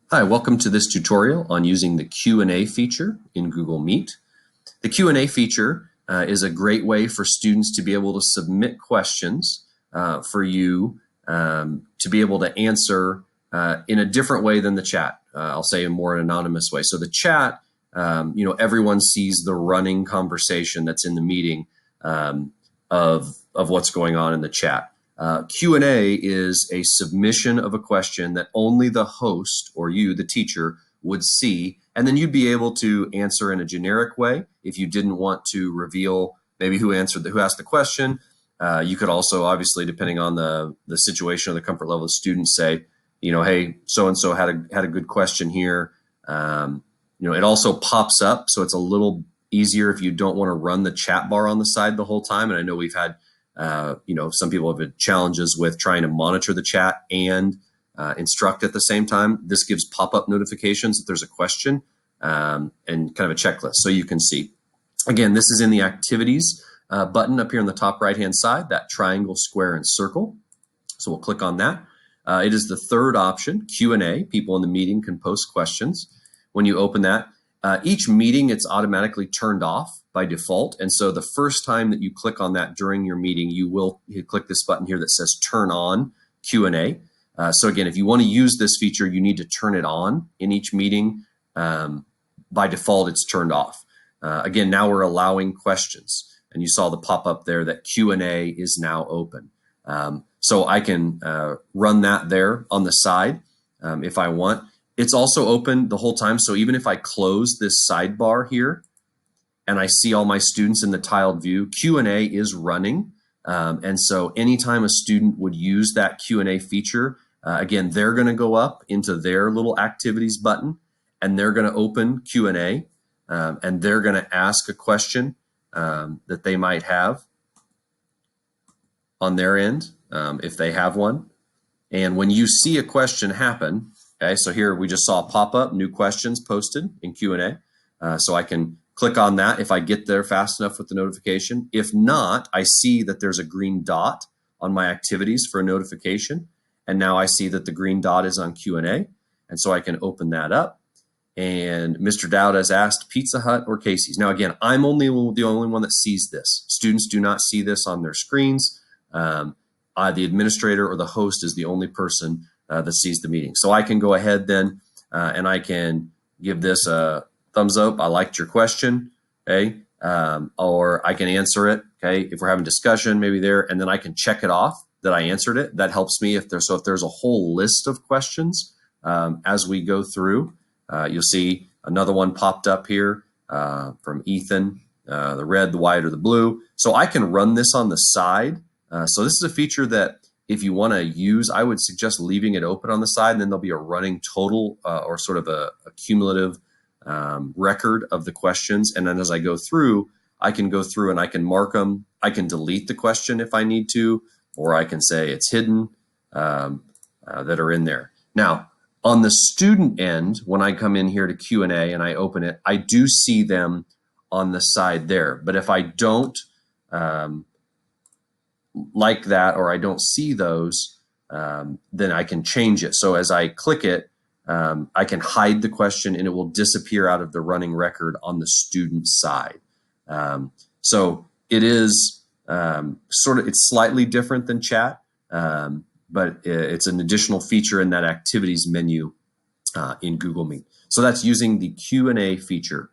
Hi, welcome to this tutorial on using the Q&A feature in Google Meet. The Q&A feature is a great way for students to be able to submit questions for you to be able to answer in a different way than the chat. I'll say a more anonymous way. So the chat, everyone sees the running conversation that's in the meeting of what's going on in the chat. Q&A is a submission of a question that only the host or you, the teacher, would see, and then you'd be able to answer in a generic way if you didn't want to reveal maybe who asked the question. You could also, obviously, depending on the situation or the comfort level of the student, say, hey, so-and-so had a good question here. It also pops up, so it's a little easier if you don't want to run the chat bar on the side the whole time. And I know we've had some people have had challenges with trying to monitor the chat and instruct at the same time. This gives pop-up notifications if there's a question and kind of a checklist so you can see. Again, this is in the activities button up here on the top right-hand side, that triangle, square, and circle. So we'll click on that. It is the third option, Q&A. People in the meeting can post questions. When you open that, each meeting, it's automatically turned off by default. And so the first time that you click on that during your meeting, you click this button here that says turn on Q&A. So again, if you want to use this feature, you need to turn it on in each meeting. By default, it's turned off. Again, now we're allowing questions. And you saw the pop-up there that Q&A is now open. So I can run that there on the side if I want. It's also open the whole time. So even if I close this sidebar here and I see all my students in the tiled view, Q&A is running. And so anytime a student would use that Q&A feature, again, they're going to go up into their little activities button and they're going to open Q&A and they're going to ask a question that they might have on their end if they have one. And when you see a question happen, okay, so here we just saw a pop-up, new questions posted in Q&A. So I can click on that if I get there fast enough with the notification. If not, I see that there's a green dot on my activities for a notification. And now I see that the green dot is on Q&A. And so I can open that up. And Mr. Dowd has asked Pizza Hut or Casey's. Now, again, I'm the only one that sees this. Students do not see this on their screens. The administrator or the host is the only person that sees the meeting. So I can go ahead then and I can give this a thumbs up. I liked your question, okay? Or I can answer it, okay? If we're having discussion, maybe there, and then I can check it off that I answered it. That helps me if there's a whole list of questions as we go through. You'll see another one popped up here from Ethan, the red, the white, or the blue. So I can run this on the side. So this is a feature that if you want to use, I would suggest leaving it open on the side, and then there'll be a running total or sort of a cumulative record of the questions. And then as I go through, I can go through and I can mark them. I can delete the question if I need to, or I can say it's hidden that are in there. Now, on the student end, when I come in here to Q&A and I open it, I do see them on the side there. But if I don't like that or I don't see those, then I can change it. So as I click it, I can hide the question and it will disappear out of the running record on the student side. So it is it's slightly different than chat, but it's an additional feature in that activities menu in Google Meet. So that's using the Q&A feature